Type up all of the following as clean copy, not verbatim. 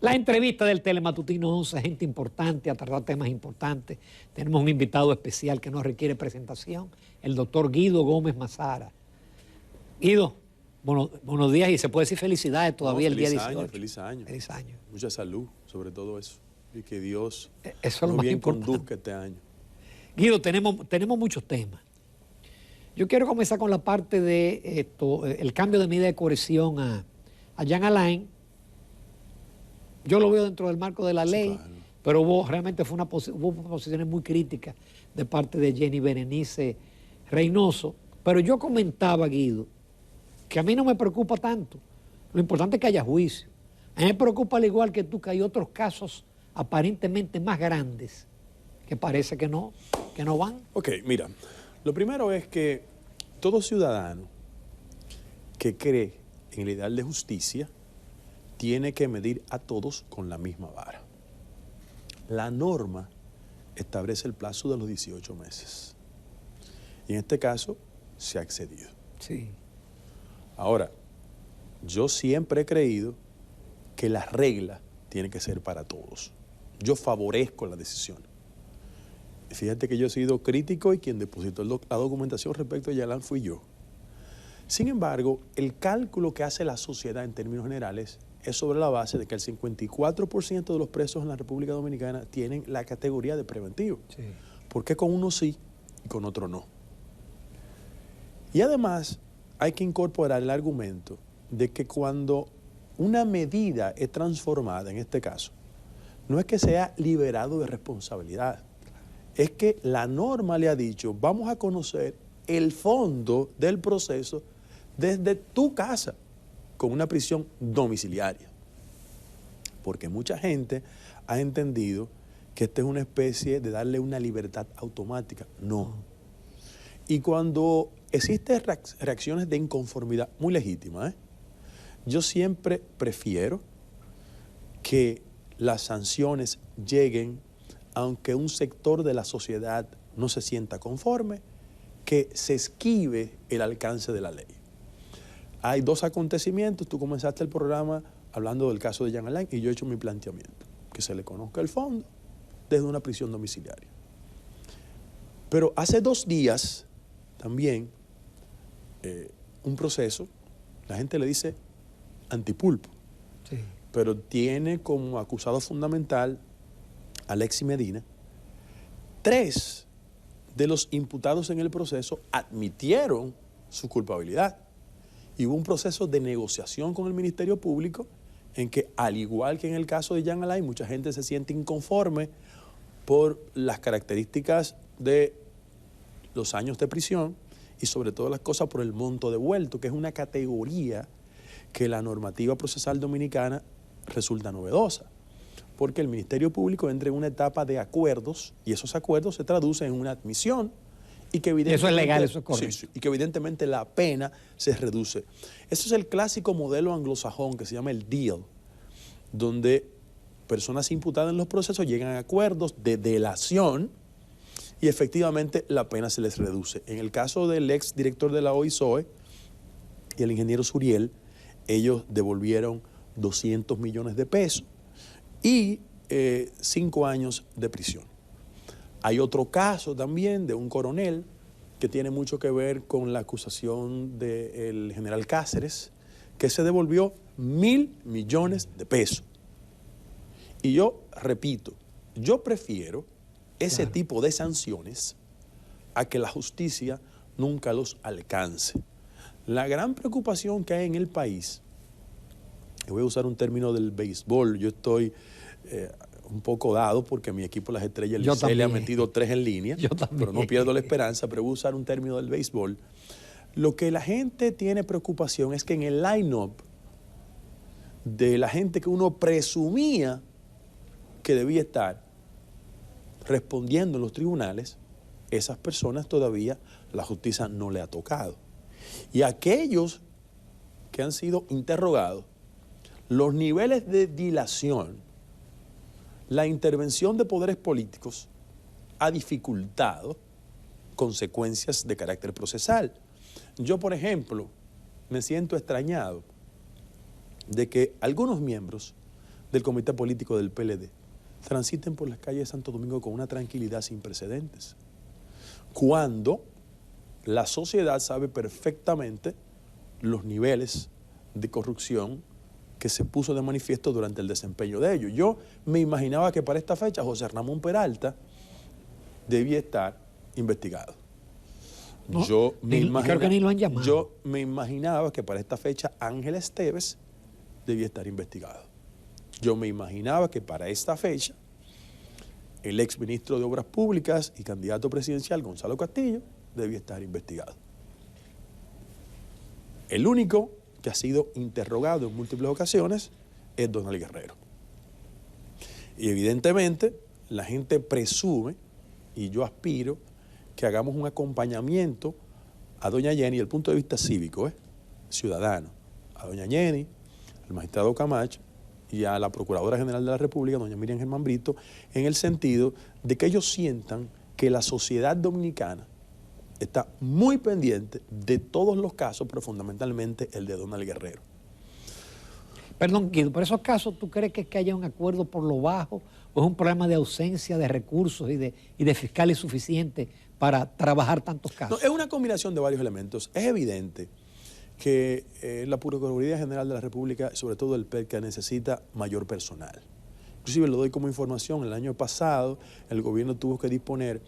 La entrevista del Telematutino 11, gente importante, ha tratado temas importantes. Tenemos un invitado especial que no requiere presentación, el doctor Guido Gómez Mazara. Guido, buenos días y se puede decir felicidades todavía el día 18. Feliz año. Feliz año. Mucha salud, sobre todo eso. Y que Dios eso es lo muy más bien importante. conduzca este año. Guido, tenemos muchos temas. Yo quiero comenzar con la parte de esto, el cambio de medida de coerción a Jean Alain. Yo lo veo dentro del marco de la ley, claro. pero hubo posiciones muy críticas de parte de Jenny Berenice Reynoso. Pero yo comentaba, Guido, que a mí no me preocupa tanto. Lo importante es que haya juicio. A mí me preocupa, al igual que tú, que hay otros casos aparentemente más grandes que parece que no van. Ok, mira, lo primero es que todo ciudadano que cree en el ideal de justicia tiene que medir a todos con la misma vara. La norma establece el plazo de los 18 meses. Y en este caso se ha excedido. Sí. Ahora, yo siempre he creído que las reglas tienen que ser para todos. Yo favorezco la decisión. Fíjate que yo he sido crítico y quien depositó la documentación respecto a Yalan fui yo. Sin embargo, el cálculo que hace la sociedad en términos generales es sobre la base de que el 54% de los presos en la República Dominicana tienen la categoría de preventivo. Sí. ¿Por qué con uno sí y con otro no? Y además hay que incorporar el argumento de que cuando una medida es transformada, en este caso, no es que sea liberado de responsabilidad, es que la norma le ha dicho, vamos a conocer el fondo del proceso desde tu casa, con una prisión domiciliaria. Porque mucha gente ha entendido que esta es una especie de darle una libertad automática. No. Y cuando existen reacciones de inconformidad muy legítimas, yo siempre prefiero que las sanciones lleguen, aunque un sector de la sociedad no se sienta conforme, que se esquive el alcance de la ley. Hay dos acontecimientos, tú comenzaste el programa hablando del caso de Jean Alain y yo he hecho mi planteamiento, que se le conozca el fondo desde una prisión domiciliaria. Pero hace 2 días también un proceso, la gente le dice antipulpo, Sí. pero tiene como acusado fundamental a Alexis Medina. 3 de los imputados en el proceso admitieron su culpabilidad. Y hubo un proceso de negociación con el Ministerio Público en que, al igual que en el caso de Jean Alain, mucha gente se siente inconforme por las características de los años de prisión y sobre todas las cosas por el monto devuelto, que es una categoría que la normativa procesal dominicana resulta novedosa, porque el Ministerio Público entra en una etapa de acuerdos y esos acuerdos se traducen en una admisión y que evidentemente, eso es legal, eso es correcto. Sí, y que evidentemente la pena se reduce. Ese es el clásico modelo anglosajón que se llama el deal, donde personas imputadas en los procesos llegan a acuerdos de delación y efectivamente la pena se les reduce. En el caso del ex director de la OISOE y el ingeniero Suriel, ellos devolvieron 200 millones de pesos y 5 años de prisión. Hay otro caso también de un coronel que tiene mucho que ver con la acusación del general Cáceres, que se devolvió 1.000 millones de pesos. Y yo repito, yo prefiero ese tipo de sanciones a que la justicia nunca los alcance. La gran preocupación que hay en el país, y voy a usar un término del béisbol, yo estoy un poco dado porque mi equipo Las Estrellas Licey le ha metido 3 en línea, pero no pierdo la esperanza, pero voy a usar un término del béisbol. Lo que la gente tiene preocupación es que en el line-up de la gente que uno presumía que debía estar respondiendo en los tribunales, esas personas todavía la justicia no le ha tocado. Y aquellos que han sido interrogados, los niveles de dilación, la intervención de poderes políticos ha dificultado consecuencias de carácter procesal. Yo, por ejemplo, me siento extrañado de que algunos miembros del comité político del PLD transiten por las calles de Santo Domingo con una tranquilidad sin precedentes, cuando la sociedad sabe perfectamente los niveles de corrupción que se puso de manifiesto durante el desempeño de ellos. Yo me imaginaba que para esta fecha José Ramón Peralta debía estar investigado. No, creo que ni lo han llamado. Yo me imaginaba que para esta fecha Ángel Esteves debía estar investigado. Yo me imaginaba que para esta fecha el exministro de Obras Públicas y candidato presidencial Gonzalo Castillo debía estar investigado. El único que ha sido interrogado en múltiples ocasiones es Donald Guerrero. Y evidentemente la gente presume, y yo aspiro, que hagamos un acompañamiento a doña Jenny desde el punto de vista cívico, ciudadano, a doña Jenny, al magistrado Camacho y a la Procuradora General de la República, doña Miriam Germán Brito, en el sentido de que ellos sientan que la sociedad dominicana está muy pendiente de todos los casos, pero fundamentalmente el de Donald Guerrero. Perdón, Guido, por esos casos, ¿tú crees que haya un acuerdo por lo bajo o es un problema de ausencia de recursos y de fiscales suficientes para trabajar tantos casos? No, es una combinación de varios elementos. Es evidente que la Procuraduría General de la República, sobre todo el PERCA, necesita mayor personal. Inclusive lo doy como información, el año pasado el gobierno tuvo que disponer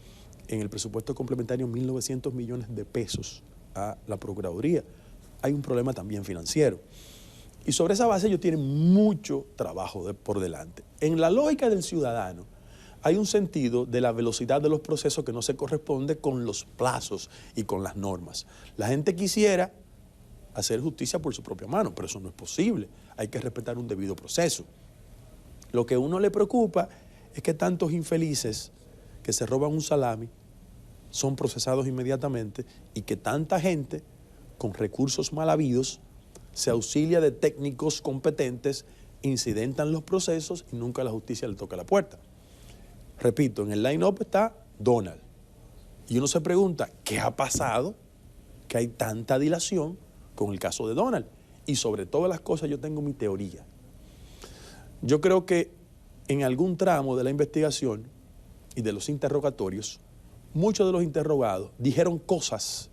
en el presupuesto complementario 1.900 millones de pesos a la Procuraduría. Hay un problema también financiero. Y sobre esa base ellos tienen mucho trabajo por delante. En la lógica del ciudadano hay un sentido de la velocidad de los procesos que no se corresponde con los plazos y con las normas. La gente quisiera hacer justicia por su propia mano, pero eso no es posible. Hay que respetar un debido proceso. Lo que a uno le preocupa es que tantos infelices que se roban un salami son procesados inmediatamente y que tanta gente con recursos mal habidos se auxilia de técnicos competentes, incidentan los procesos y nunca la justicia le toca la puerta. Repito, en el line-up está Donald. Y uno se pregunta, ¿qué ha pasado que hay tanta dilación con el caso de Donald? Y sobre todas las cosas yo tengo mi teoría. Yo creo que en algún tramo de la investigación y de los interrogatorios, muchos de los interrogados dijeron cosas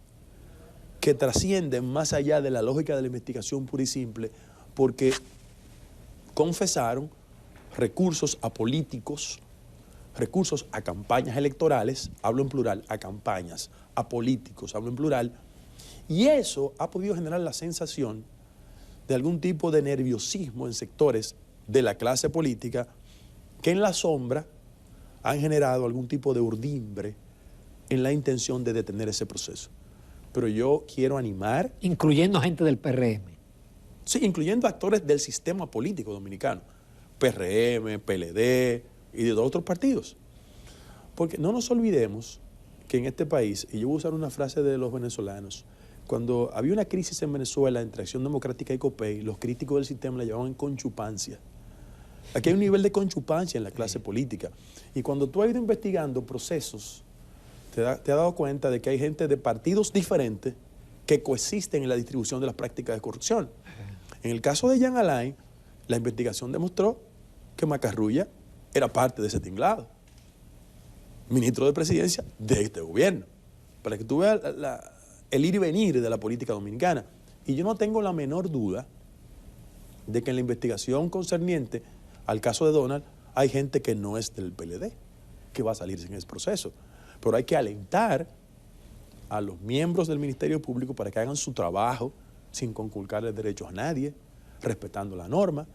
que trascienden más allá de la lógica de la investigación pura y simple, porque confesaron recursos a políticos, recursos a campañas electorales, hablo en plural, a campañas, a políticos, hablo en plural, y eso ha podido generar la sensación de algún tipo de nerviosismo en sectores de la clase política que en la sombra han generado algún tipo de urdimbre en la intención de detener ese proceso. Pero yo quiero animar... Incluyendo gente del PRM. Sí, incluyendo actores del sistema político dominicano. PRM, PLD y de otros partidos. Porque no nos olvidemos que en este país, y yo voy a usar una frase de los venezolanos, cuando había una crisis en Venezuela entre Acción Democrática y COPEI, los críticos del sistema la llamaban conchupancia. Aquí hay un nivel de conchupancia en la clase política. Y cuando tú has ido investigando procesos, te has dado cuenta de que hay gente de partidos diferentes que coexisten en la distribución de las prácticas de corrupción. En el caso de Jean Alain, la investigación demostró que Macarrulla era parte de ese tinglado, ministro de Presidencia de este gobierno, para que tú veas el ir y venir de la política dominicana. Y yo no tengo la menor duda de que en la investigación concerniente al caso de Donald hay gente que no es del PLD, que va a salirse en ese proceso. Pero hay que alentar a los miembros del Ministerio Público para que hagan su trabajo sin conculcarles derechos a nadie, respetando la norma,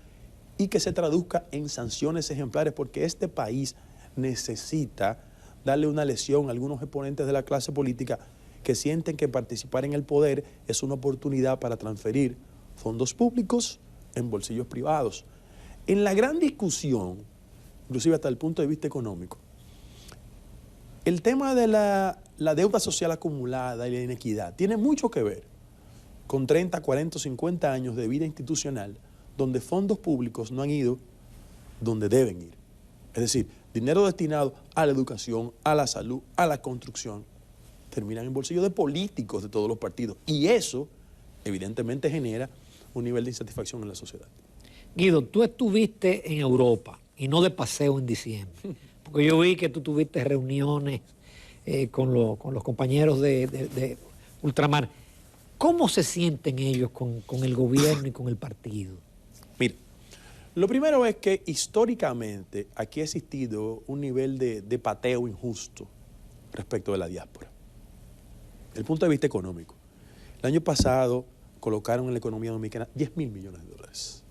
y que se traduzca en sanciones ejemplares, porque este país necesita darle una lección a algunos exponentes de la clase política que sienten que participar en el poder es una oportunidad para transferir fondos públicos en bolsillos privados. En la gran discusión, inclusive hasta el punto de vista económico, el tema de la deuda social acumulada y la inequidad tiene mucho que ver con 30, 40, 50 años de vida institucional donde fondos públicos no han ido donde deben ir. Es decir, dinero destinado a la educación, a la salud, a la construcción, terminan en bolsillos de políticos de todos los partidos. Y eso, evidentemente, genera un nivel de insatisfacción en la sociedad. Guido, tú estuviste en Europa y no de paseo en diciembre, porque yo vi que tú tuviste reuniones con los compañeros de ultramar. ¿Cómo se sienten ellos con el gobierno y con el partido? Mira, lo primero es que históricamente aquí ha existido un nivel de pateo injusto respecto de la diáspora. Desde el punto de vista económico. El año pasado colocaron en la economía dominicana 10.000 millones de dólares.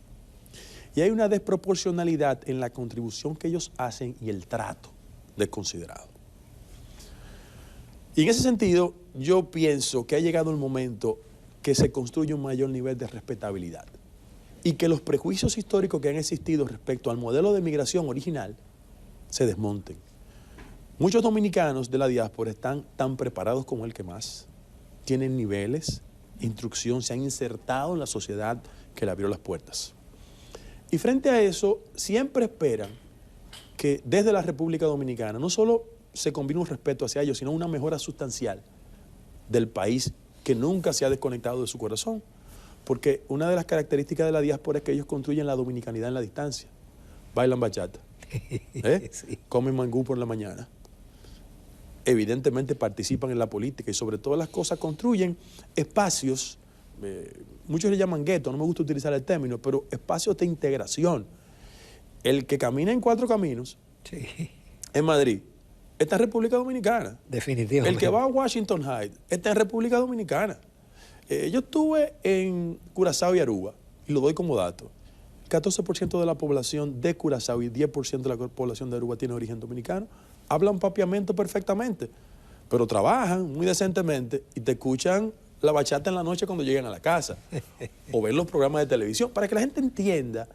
Y hay una desproporcionalidad en la contribución que ellos hacen y el trato desconsiderado. Y en ese sentido, yo pienso que ha llegado el momento que se construya un mayor nivel de respetabilidad y que los prejuicios históricos que han existido respecto al modelo de migración original se desmonten. Muchos dominicanos de la diáspora están tan preparados como el que más, tienen niveles, instrucción, se han insertado en la sociedad que le abrió las puertas. Y frente a eso, siempre esperan que desde la República Dominicana no solo se combine un respeto hacia ellos, sino una mejora sustancial del país que nunca se ha desconectado de su corazón. Porque una de las características de la diáspora es que ellos construyen la dominicanidad en la distancia. Bailan bachata, Sí. comen mangú por la mañana. Evidentemente participan en la política y sobre todas las cosas construyen espacios, muchos le llaman gueto, no me gusta utilizar el término, pero espacios de integración. El que camina en 4 caminos, Sí. en Madrid, está en República Dominicana. Definitivamente. El que va a Washington Heights está en República Dominicana. Yo estuve en Curazao y Aruba, y lo doy como dato. 14% de la población de Curazao y 10% de la población de Aruba tiene origen dominicano. Hablan papiamento perfectamente, pero trabajan muy decentemente y te escuchan la bachata en la noche cuando llegan a la casa o ven los programas de televisión para que la gente entienda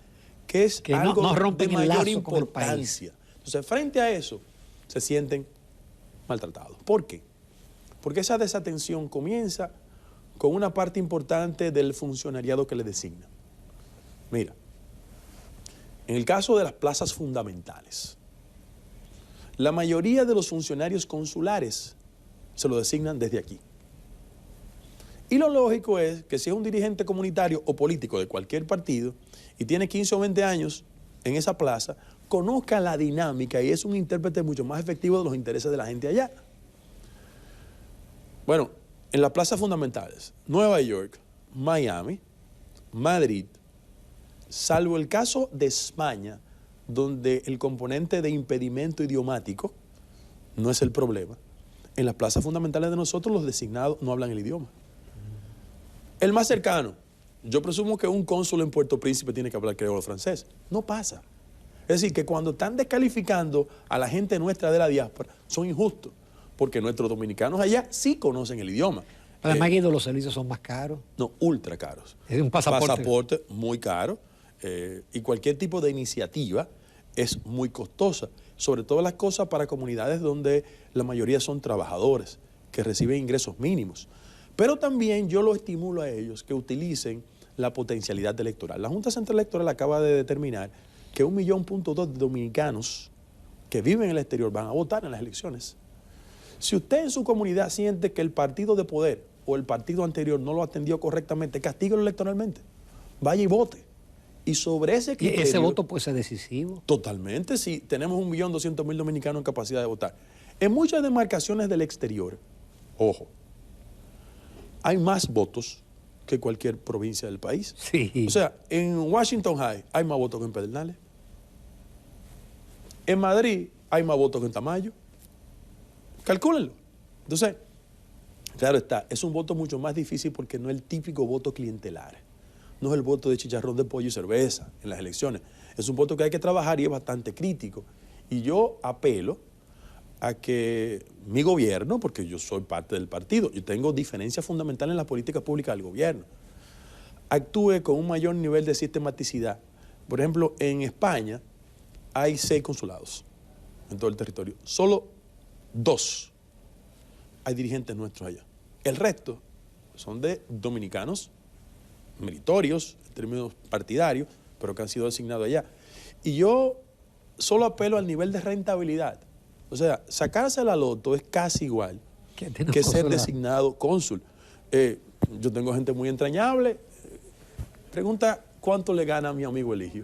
que es que algo no rompen de el mayor lazo con el importancia. Entonces, frente a eso, se sienten maltratados. ¿Por qué? Porque esa desatención comienza con una parte importante del funcionariado que le designa. Mira, en el caso de las plazas fundamentales, la mayoría de los funcionarios consulares se lo designan desde aquí. Y lo lógico es que si es un dirigente comunitario o político de cualquier partido y tiene 15 o 20 años en esa plaza, conozca la dinámica y es un intérprete mucho más efectivo de los intereses de la gente allá. Bueno, en las plazas fundamentales, Nueva York, Miami, Madrid, salvo el caso de España, donde el componente de impedimento idiomático no es el problema, en las plazas fundamentales de nosotros los designados no hablan el idioma. El más cercano, yo presumo que un cónsul en Puerto Príncipe tiene que hablar creol o francés. No pasa. Es decir, que cuando están descalificando a la gente nuestra de la diáspora, son injustos, porque nuestros dominicanos allá sí conocen el idioma. Además, Guido, los servicios son más caros. No, ultra caros. Es un pasaporte. Pasaporte muy caro y cualquier tipo de iniciativa es muy costosa, sobre todo las cosas para comunidades donde la mayoría son trabajadores, que reciben ingresos mínimos. Pero también yo los estimulo a ellos que utilicen la potencialidad electoral. La Junta Central Electoral acaba de determinar que 1,2 millones de dominicanos que viven en el exterior van a votar en las elecciones. Si usted en su comunidad siente que el partido de poder o el partido anterior no lo atendió correctamente, castíguelo electoralmente. Vaya y vote. Y sobre ese criterio... ¿Y ese voto puede ser decisivo? Totalmente, sí. Tenemos 1.200.000 dominicanos en capacidad de votar. En muchas demarcaciones del exterior, ojo, hay más votos que cualquier provincia del país. Sí. O sea, en Washington High hay más votos que en Pedernales. En Madrid hay más votos que en Tamayo. Calcúlenlo. Entonces, claro está, es un voto mucho más difícil porque no es el típico voto clientelar. No es el voto de chicharrón de pollo y cerveza en las elecciones. Es un voto que hay que trabajar y es bastante crítico. Y yo apelo a que mi gobierno, porque yo soy parte del partido, yo tengo diferencias fundamentales en la política pública del gobierno, actúe con un mayor nivel de sistematicidad. Por ejemplo, en España hay 6 consulados en todo el territorio. Solo 2 hay dirigentes nuestros allá. El resto son de dominicanos meritorios, en términos partidarios, pero que han sido designados allá. Y yo solo apelo al nivel de rentabilidad. O sea, sacarse la loto es casi igual que ser designado cónsul. Yo tengo gente muy entrañable. Pregunta cuánto le gana a mi amigo Eligio?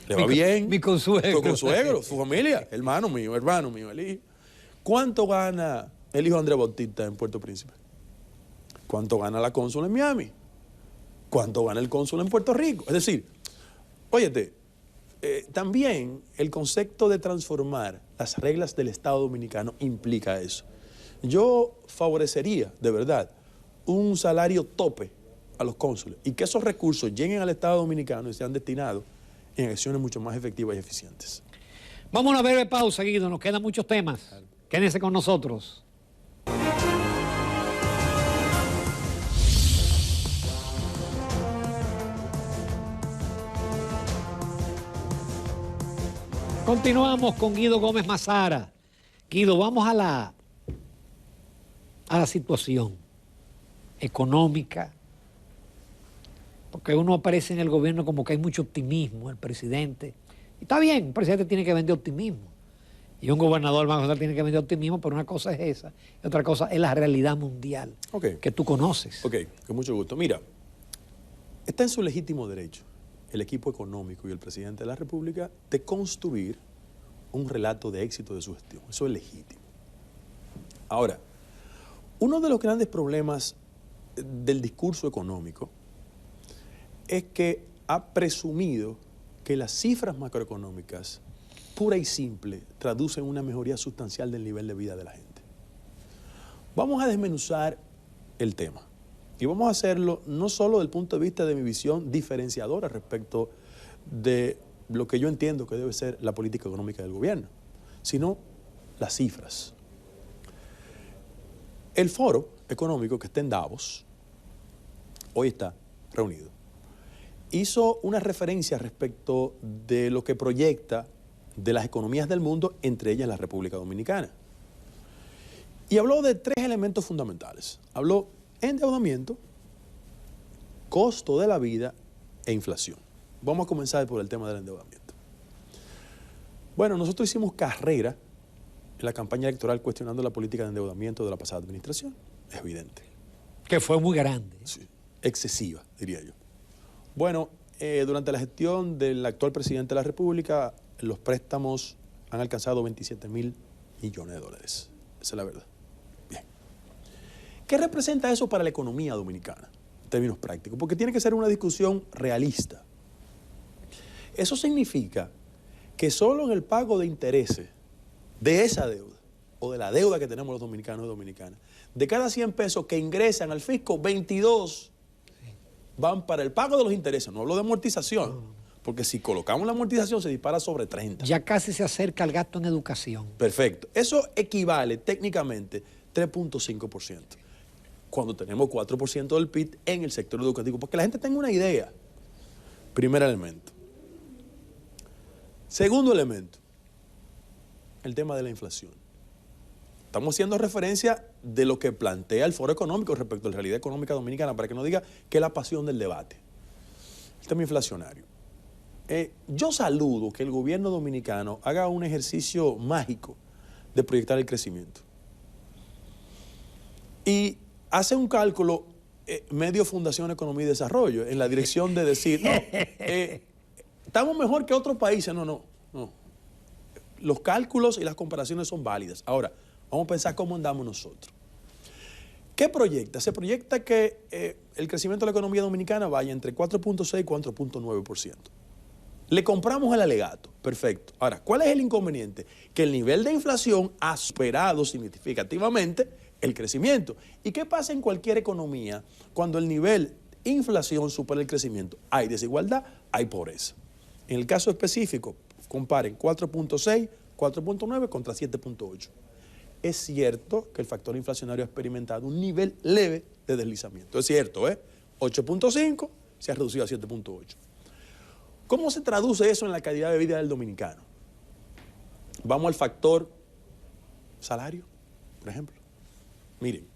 ¿Le va bien? Mi consuegro. Tu consuegro, su familia, hermano mío, Eligio. ¿Cuánto gana el hijo de Andrés Bautista en Puerto Príncipe? ¿Cuánto gana la cónsul en Miami? ¿Cuánto gana el cónsul en Puerto Rico? Es decir, óyete, también el concepto de transformar las reglas del Estado Dominicano implica eso. Yo favorecería, de verdad, un salario tope a los cónsules y que esos recursos lleguen al Estado Dominicano y sean destinados en acciones mucho más efectivas y eficientes. Vamos a una breve pausa, Guido, nos quedan muchos temas. Claro. Quédense con nosotros. Continuamos con Guido Gómez Mazara. Guido, vamos a la situación económica, porque uno aparece en el gobierno como que hay mucho optimismo, el presidente. Y está bien, un presidente tiene que vender optimismo. Y un gobernador tiene que vender optimismo, pero una cosa es esa, y otra cosa es la realidad mundial, que tú conoces. Ok, con mucho gusto. Mira, está en su legítimo derecho el equipo económico y el presidente de la República de construir un relato de éxito de su gestión. Eso es legítimo. Ahora, uno de los grandes problemas del discurso económico es que ha presumido que las cifras macroeconómicas, pura y simple, traducen una mejoría sustancial del nivel de vida de la gente. Vamos a desmenuzar el tema. Y vamos a hacerlo no solo desde el punto de vista de mi visión diferenciadora respecto de lo que yo entiendo que debe ser la política económica del gobierno, sino las cifras. El foro económico que está en Davos, hoy está reunido, hizo una referencia respecto de lo que proyecta de las economías del mundo, entre ellas la República Dominicana. Y habló de tres elementos fundamentales. Habló endeudamiento, costo de la vida e inflación. Vamos a comenzar por el tema del endeudamiento. Bueno, nosotros hicimos carrera en la campaña electoral cuestionando la política de endeudamiento de la pasada administración. Es evidente. Que fue muy grande. Sí, excesiva, diría yo. Bueno, durante la gestión del actual presidente de la República, los préstamos han alcanzado 27.000 millones de dólares. Esa es la verdad. Bien. ¿Qué representa eso para la economía dominicana, en términos prácticos? Porque tiene que ser una discusión realista. Eso significa que solo en el pago de intereses de esa deuda, o de la deuda que tenemos los dominicanos y dominicanas, de cada 100 pesos que ingresan al fisco, 22 van para el pago de los intereses. No hablo de amortización, porque si colocamos la amortización se dispara sobre 30. Ya casi se acerca el gasto en educación. Perfecto. Eso equivale técnicamente 3.5%, cuando tenemos 4% del PIB en el sector educativo. Porque la gente tenga una idea. Primer elemento. Segundo elemento, el tema de la inflación. Estamos haciendo referencia de lo que plantea el Foro Económico respecto a la realidad económica dominicana, para que no diga que es la pasión del debate. El tema inflacionario. Yo saludo que el gobierno dominicano haga un ejercicio mágico de proyectar el crecimiento. Y hace un cálculo medio Fundación Economía y Desarrollo en la dirección de decir, no, estamos mejor que otros países. No. Los cálculos y las comparaciones son válidas. Ahora, vamos a pensar cómo andamos nosotros. ¿Qué proyecta? Se proyecta que el crecimiento de la economía dominicana vaya entre 4.6 y 4.9%. Le compramos el alegato, perfecto. Ahora, ¿cuál es el inconveniente? Que el nivel de inflación ha superado significativamente el crecimiento. ¿Y qué pasa en cualquier economía cuando el nivel de inflación supera el crecimiento? Hay desigualdad, hay pobreza. En el caso específico, comparen 4.6, 4.9 contra 7.8. Es cierto que el factor inflacionario ha experimentado un nivel leve de deslizamiento. Es cierto, 8.5 se ha reducido a 7.8. ¿Cómo se traduce eso en la calidad de vida del dominicano? Vamos al factor salario, por ejemplo. Miren,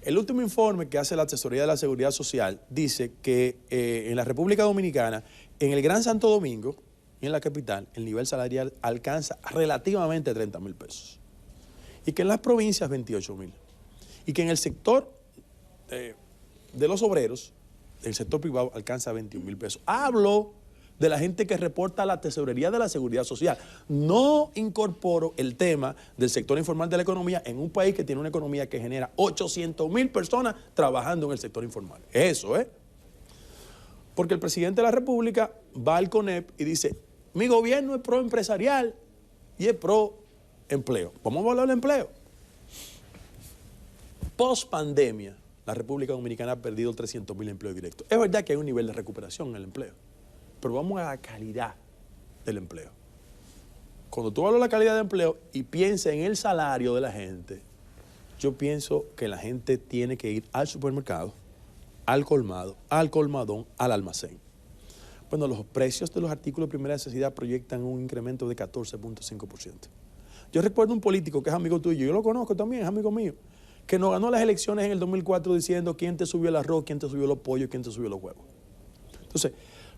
el último informe que hace la Asesoría de la Seguridad Social dice que en la República Dominicana, en el Gran Santo Domingo y en la capital, el nivel salarial alcanza relativamente 30.000 pesos. Y que en las provincias 28.000. Y que en el sector de los obreros el sector privado alcanza 21,000 pesos. Hablo de la gente que reporta a la Tesorería de la Seguridad Social. No incorporo el tema del sector informal de la economía en un país que tiene una economía que genera 800,000 personas trabajando en el sector informal. Eso, Porque el presidente de la República va al CONEP y dice, mi gobierno es pro empresarial y es pro empleo. Vamos a hablar del empleo. Post pandemia, la República Dominicana ha perdido 300,000 empleos directos. Es verdad que hay un nivel de recuperación en el empleo, pero vamos a la calidad del empleo. Cuando tú hablas de la calidad del empleo y piensas en el salario de la gente, yo pienso que la gente tiene que ir al supermercado, al colmado, al colmadón, al almacén. Bueno, los precios de los artículos de primera necesidad proyectan un incremento de 14.5%. Yo recuerdo un político que es amigo tuyo, yo lo conozco también, es amigo mío, que nos ganó las elecciones en el 2004 diciendo quién te subió el arroz, quién te subió los pollos, quién te subió los huevos. Entonces,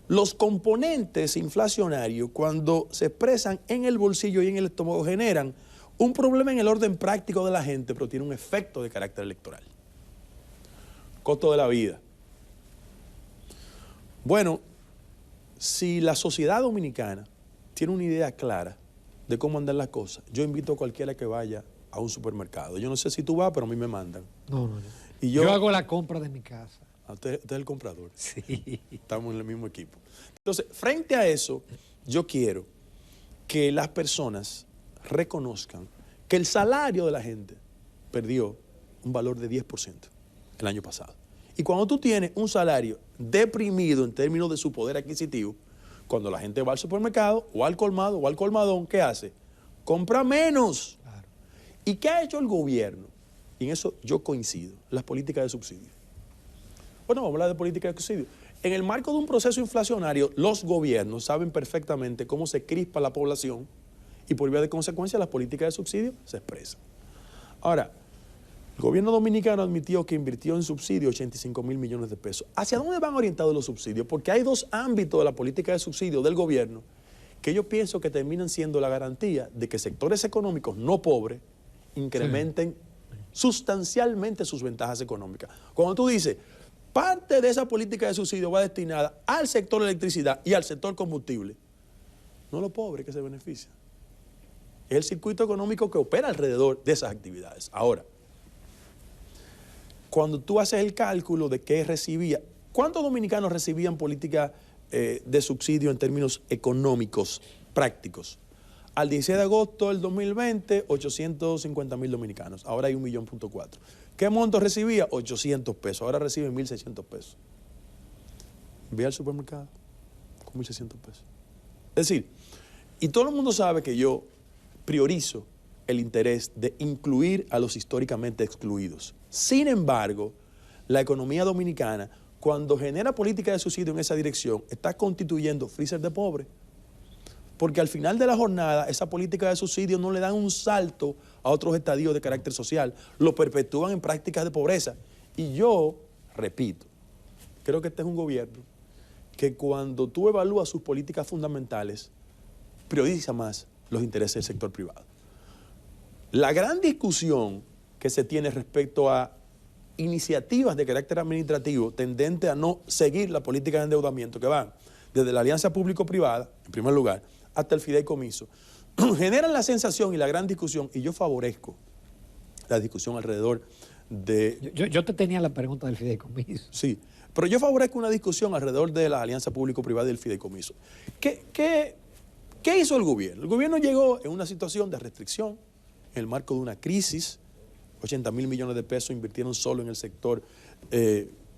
los componentes inflacionarios, cuando se expresan en el bolsillo y en el estómago, generan un problema en el orden práctico de la gente, pero tiene un efecto de carácter electoral. Costo de la vida. Bueno, si la sociedad dominicana tiene una idea clara de cómo andan las cosas, yo invito a cualquiera que vaya a un supermercado. Yo no sé si tú vas, pero a mí me mandan. No. Y yo hago la compra de mi casa. Usted es el comprador. Sí. Estamos en el mismo equipo. Entonces, frente a eso, yo quiero que las personas reconozcan que el salario de la gente perdió un valor de 10% el año pasado. Y cuando tú tienes un salario deprimido en términos de su poder adquisitivo, cuando la gente va al supermercado o al colmado o al colmadón, ¿qué hace? Compra menos. Claro. ¿Y qué ha hecho el gobierno? Y en eso yo coincido, las políticas de subsidio. Bueno, vamos a hablar de política de subsidio. En el marco de un proceso inflacionario, los gobiernos saben perfectamente cómo se crispa la población y por vía de consecuencia las políticas de subsidio se expresan. Ahora, el gobierno dominicano admitió que invirtió en subsidio 85,000 millones de pesos. ¿Hacia dónde van orientados los subsidios? Porque hay dos ámbitos de la política de subsidio del gobierno que yo pienso que terminan siendo la garantía de que sectores económicos no pobres incrementen sustancialmente sus ventajas económicas. Cuando tú dices, parte de esa política de subsidio va destinada al sector electricidad y al sector combustible, no los pobres que se benefician. Es el circuito económico que opera alrededor de esas actividades. Ahora, cuando tú haces el cálculo de qué recibía, ¿cuántos dominicanos recibían política de subsidio en términos económicos prácticos? Al 16 de agosto del 2020, 850,000 dominicanos. Ahora hay 1,4 millones. ¿Qué monto recibía? 800 pesos. Ahora reciben 1,600 pesos. Ve al supermercado con 1,600 pesos. Es decir, y todo el mundo sabe que yo priorizo el interés de incluir a los históricamente excluidos. Sin embargo, la economía dominicana, cuando genera política de subsidio en esa dirección, está constituyendo freezer de pobres. Porque al final de la jornada, esa política de subsidio no le dan un salto a otros estadios de carácter social, lo perpetúan en prácticas de pobreza. Y yo, repito, creo que este es un gobierno que cuando tú evalúas sus políticas fundamentales, prioriza más los intereses del sector privado. La gran discusión que se tiene respecto a iniciativas de carácter administrativo tendente a no seguir la política de endeudamiento que van desde la alianza público-privada, en primer lugar, hasta el fideicomiso, generan la sensación y la gran discusión, y yo favorezco la discusión alrededor de... Yo te tenía la pregunta del fideicomiso. Sí, pero yo favorezco una discusión alrededor de la alianza público-privada y el fideicomiso. ¿Qué hizo el gobierno? El gobierno llegó en una situación de restricción, en el marco de una crisis, 80,000 millones de pesos invirtieron solo en el sector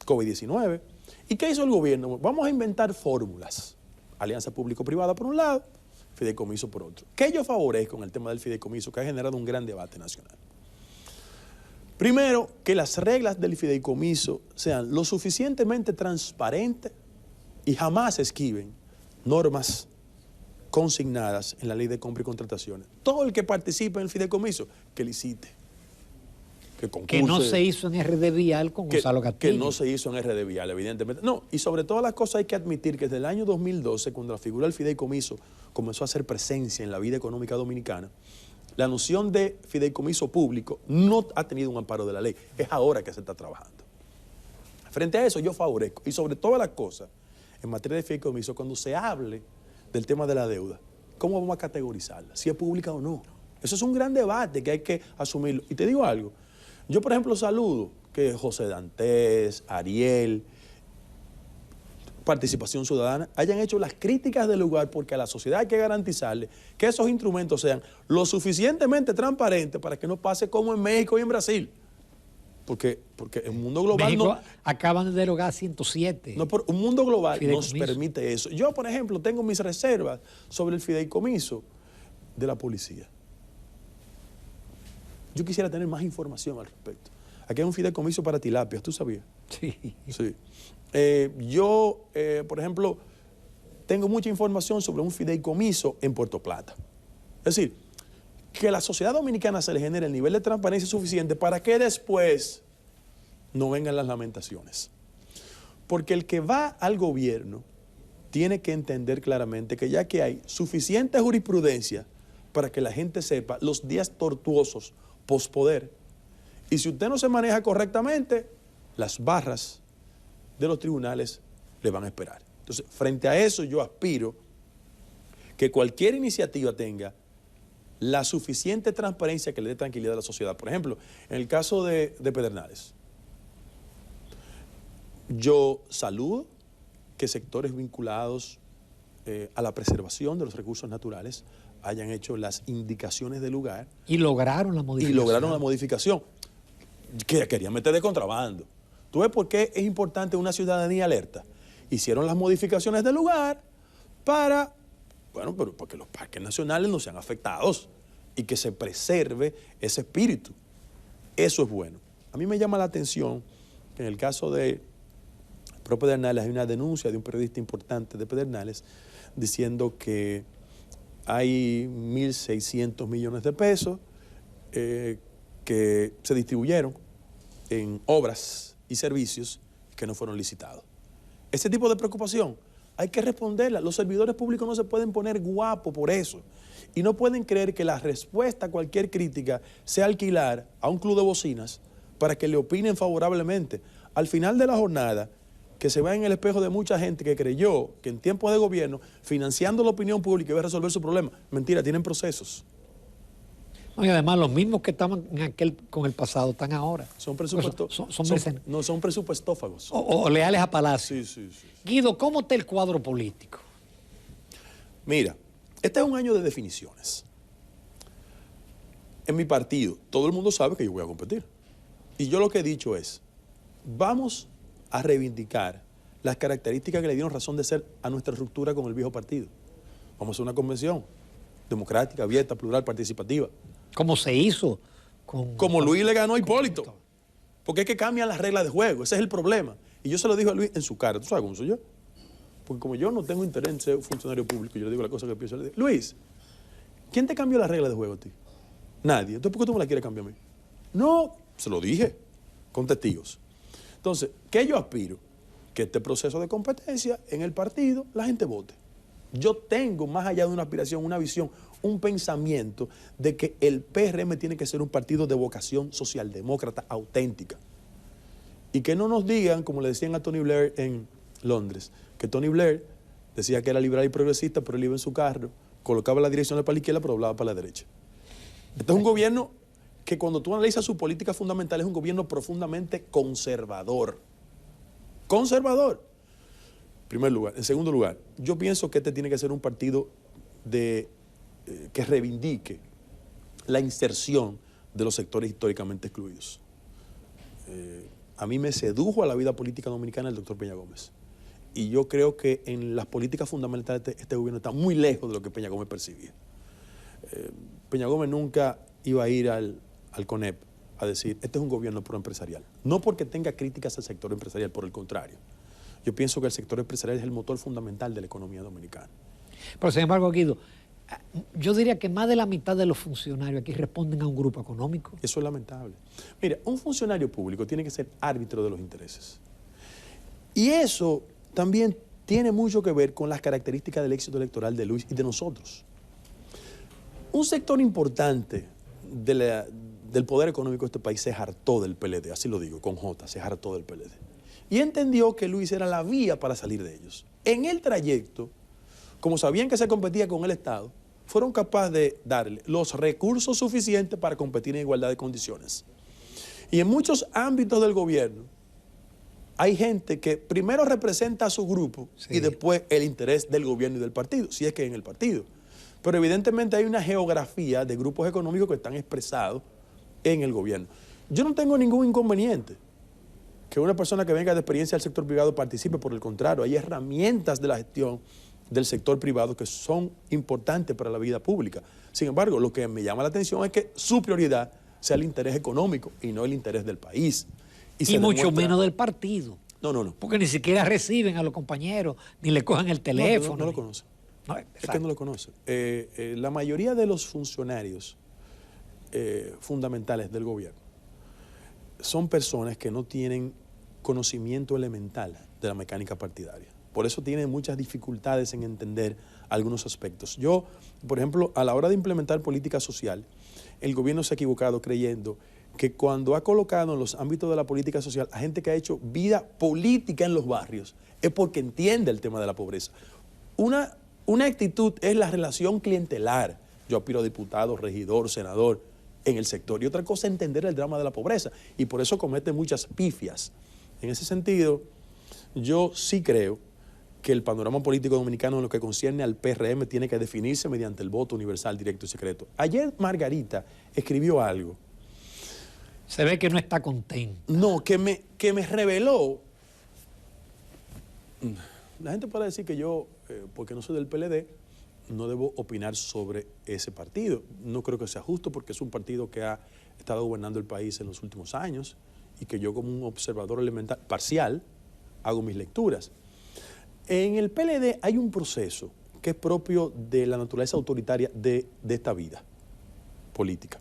COVID-19. ¿Y qué hizo el gobierno? Vamos a inventar fórmulas. Alianza público-privada por un lado, fideicomiso por otro. ¿Qué yo favorezco en el tema del fideicomiso que ha generado un gran debate nacional? Primero, que las reglas del fideicomiso sean lo suficientemente transparentes y jamás esquiven normas consignadas en la ley de compra y contrataciones. Todo el que participe en el fideicomiso, que licite, que concurse. Que no se hizo en RD Vial con Gonzalo Castillo. Que no se hizo en RD Vial, evidentemente. No, y sobre todas las cosas hay que admitir que desde el año 2012, cuando la figura del fideicomiso comenzó a hacer presencia en la vida económica dominicana, la noción de fideicomiso público no ha tenido un amparo de la ley. Es ahora que se está trabajando. Frente a eso yo favorezco, y sobre todas las cosas, en materia de fideicomiso, cuando se hable del tema de la deuda, ¿cómo vamos a categorizarla? Si es pública o no. Eso es un gran debate que hay que asumirlo. Y te digo algo, yo por ejemplo saludo que José Dantes, Ariel, Participación Ciudadana, hayan hecho las críticas del lugar, porque a la sociedad hay que garantizarle que esos instrumentos sean lo suficientemente transparentes para que no pase como en México y en Brasil. Porque el mundo global México acaban de derogar 107. No, por un mundo global nos permite eso. Yo, por ejemplo, tengo mis reservas sobre el fideicomiso de la policía. Yo quisiera tener más información al respecto. Aquí hay un fideicomiso para tilapias, ¿tú sabías? Sí. Sí. Por ejemplo, tengo mucha información sobre un fideicomiso en Puerto Plata. Es decir, que a la sociedad dominicana se le genere el nivel de transparencia suficiente para que después no vengan las lamentaciones. Porque el que va al gobierno tiene que entender claramente que ya que hay suficiente jurisprudencia para que la gente sepa los días tortuosos pospoder, y si usted no se maneja correctamente, las barras de los tribunales le van a esperar. Entonces, frente a eso yo aspiro que cualquier iniciativa tenga la suficiente transparencia que le dé tranquilidad a la sociedad. Por ejemplo, en el caso de Pedernales, yo saludo que sectores vinculados a la preservación de los recursos naturales hayan hecho las indicaciones del lugar. Y lograron la modificación. Que querían meter de contrabando. ¿Tú ves por qué es importante una ciudadanía alerta? Hicieron las modificaciones del lugar para que los parques nacionales no sean afectados y que se preserve ese espíritu. Eso es bueno. A mí me llama la atención que en el caso de Pedernales hay una denuncia de un periodista importante de Pedernales diciendo que hay 1.600 millones de pesos que se distribuyeron en obras y servicios que no fueron licitados. Ese tipo de preocupación hay que responderla. Los servidores públicos no se pueden poner guapos por eso. Y no pueden creer que la respuesta a cualquier crítica sea alquilar a un club de bocinas para que le opinen favorablemente. Al final de la jornada, que se vea en el espejo de mucha gente que creyó que en tiempos de gobierno, financiando la opinión pública, iba a resolver su problema. Mentira, tienen procesos. Y además los mismos que estaban con el pasado están ahora. Son presupuestos. Son presupuestófagos. O leales a Palacio. Sí. Guido, ¿cómo está el cuadro político? Mira, este es un año de definiciones. En mi partido, todo el mundo sabe que yo voy a competir. Y yo lo que he dicho es, vamos a reivindicar las características que le dieron razón de ser a nuestra ruptura con el viejo partido. Vamos a hacer una convención democrática, abierta, plural, participativa. ¿Cómo se hizo? Como Luis le ganó a Hipólito. Porque es que cambian las reglas de juego. Ese es el problema. Y yo se lo dije a Luis en su cara. ¿Tú sabes cómo soy yo? Porque como yo no tengo interés en ser funcionario público, yo le digo la cosa que pienso. Le digo, Luis, ¿quién te cambió las reglas de juego a ti? Nadie. Entonces, ¿por qué tú me la quieres cambiar a mí? No, se lo dije, con testigos. Entonces, ¿qué yo aspiro? Que este proceso de competencia en el partido, la gente vote. Yo tengo, más allá de una aspiración, una visión, un pensamiento de que el PRM tiene que ser un partido de vocación socialdemócrata auténtica. Y que no nos digan, como le decían a Tony Blair en Londres, que Tony Blair decía que era liberal y progresista, pero él iba en su carro, colocaba la dirección para la izquierda, pero hablaba para la derecha. Este es un gobierno que cuando tú analizas su política fundamental es un gobierno profundamente conservador. Conservador. En primer lugar. En segundo lugar, yo pienso que este tiene que ser un partido que reivindique la inserción de los sectores históricamente excluidos. A mí me sedujo a la vida política dominicana el doctor Peña Gómez. Y yo creo que en las políticas fundamentales este gobierno está muy lejos de lo que Peña Gómez percibía. Peña Gómez nunca iba a ir al CONEP a decir, este es un gobierno proempresarial. No porque tenga críticas al sector empresarial, por el contrario. Yo pienso que el sector empresarial es el motor fundamental de la economía dominicana. Pero sin embargo, Guido, yo diría que más de la mitad de los funcionarios aquí responden a un grupo económico. Eso es lamentable. Mira, un funcionario público tiene que ser árbitro de los intereses. Y eso también tiene mucho que ver con las características del éxito electoral de Luis y de nosotros. Un sector importante del poder económico de este país se hartó del PLD, así lo digo, con J, se hartó del PLD. y entendió que Luis era la vía para salir de ellos. En el trayecto, como sabían que se competía con el Estado, fueron capaces de darle los recursos suficientes para competir en igualdad de condiciones. Y en muchos ámbitos del gobierno hay gente que primero representa a su grupo y después el interés del gobierno y del partido, si es que en el partido. Pero evidentemente hay una geografía de grupos económicos que están expresados en el gobierno. Yo no tengo ningún inconveniente que una persona que venga de experiencia del sector privado participe, por el contrario, hay herramientas de la gestión del sector privado que son importantes para la vida pública. Sin embargo, lo que me llama la atención es que su prioridad sea el interés económico y no el interés del país. Y mucho menos del partido. No. Porque ni siquiera reciben a los compañeros, ni le cogen el teléfono. No lo conocen. No, es que no lo conocen. La mayoría de los funcionarios fundamentales del gobierno son personas que no tienen conocimiento elemental de la mecánica partidaria. Por eso tienen muchas dificultades en entender algunos aspectos. Yo, por ejemplo, a la hora de implementar política social, el gobierno se ha equivocado creyendo que cuando ha colocado en los ámbitos de la política social a gente que ha hecho vida política en los barrios, es porque entiende el tema de la pobreza. Una actitud es la relación clientelar. Yo aspiro a diputado, regidor, senador en el sector. Y otra cosa es entender el drama de la pobreza. Y por eso comete muchas pifias. En ese sentido, yo sí creo que el panorama político dominicano en lo que concierne al PRM tiene que definirse mediante el voto universal, directo y secreto. Ayer Margarita escribió algo. Se ve que no está contento. No, que me reveló. La gente puede decir que yo, porque no soy del PLD, no debo opinar sobre ese partido. No creo que sea justo porque es un partido que ha estado gobernando el país en los últimos años y que yo como un observador elemental, parcial, hago mis lecturas. En el PLD hay un proceso que es propio de la naturaleza autoritaria de esta vida política.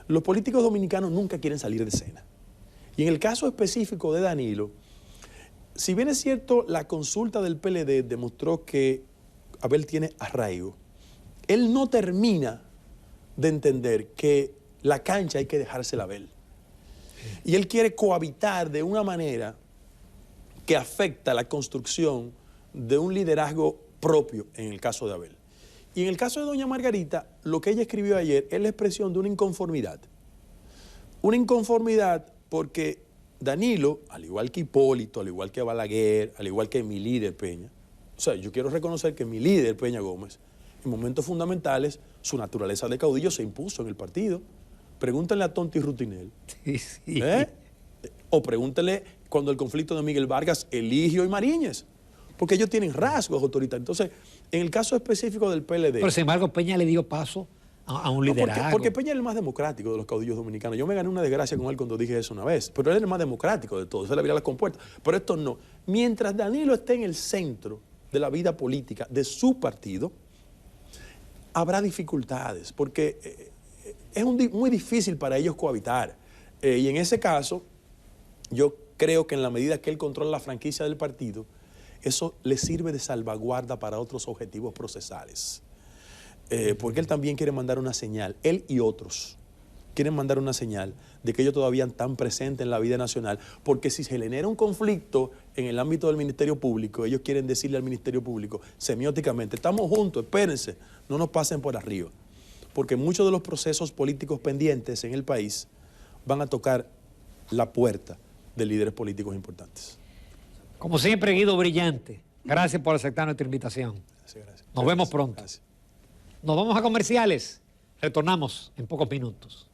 Los políticos dominicanos nunca quieren salir de escena. Y en el caso específico de Danilo, si bien es cierto, la consulta del PLD demostró que Abel tiene arraigo, él no termina de entender que la cancha hay que dejársela a Abel. Y él quiere cohabitar de una manera que afecta la construcción de un liderazgo propio en el caso de Abel. Y en el caso de doña Margarita, lo que ella escribió ayer es la expresión de una inconformidad. Una inconformidad porque Danilo, al igual que Hipólito, al igual que Balaguer, al igual que mi líder Peña, o sea, yo quiero reconocer que mi líder Peña Gómez, en momentos fundamentales, su naturaleza de caudillo se impuso en el partido. Pregúntenle a Tonti Rutinel. Sí. O pregúntenle cuando el conflicto de Miguel Vargas, Eligio y Mariñez. Porque ellos tienen rasgos autoritarios. Entonces, en el caso específico del PLD... Pero sin embargo, Peña le dio paso a un liderazgo. Porque Peña es el más democrático de los caudillos dominicanos. Yo me gané una desgracia con él cuando dije eso una vez. Pero él es el más democrático de todos. Se le abría las compuertas. Pero esto no. Mientras Danilo esté en el centro de la vida política de su partido, habrá dificultades. Porque es muy difícil para ellos cohabitar. Y en ese caso, yo creo que en la medida que él controla la franquicia del partido, eso le sirve de salvaguarda para otros objetivos procesales. Porque él también quiere mandar una señal, él y otros quieren mandar una señal de que ellos todavía están presentes en la vida nacional, porque si se genera un conflicto en el ámbito del Ministerio Público, ellos quieren decirle al Ministerio Público, semióticamente, estamos juntos, espérense, no nos pasen por arriba. Porque muchos de los procesos políticos pendientes en el país van a tocar la puerta de líderes políticos importantes. Como siempre, Guido Brillante, gracias por aceptar nuestra invitación. Gracias. Nos vemos pronto. Gracias. Nos vamos a comerciales. Retornamos en pocos minutos.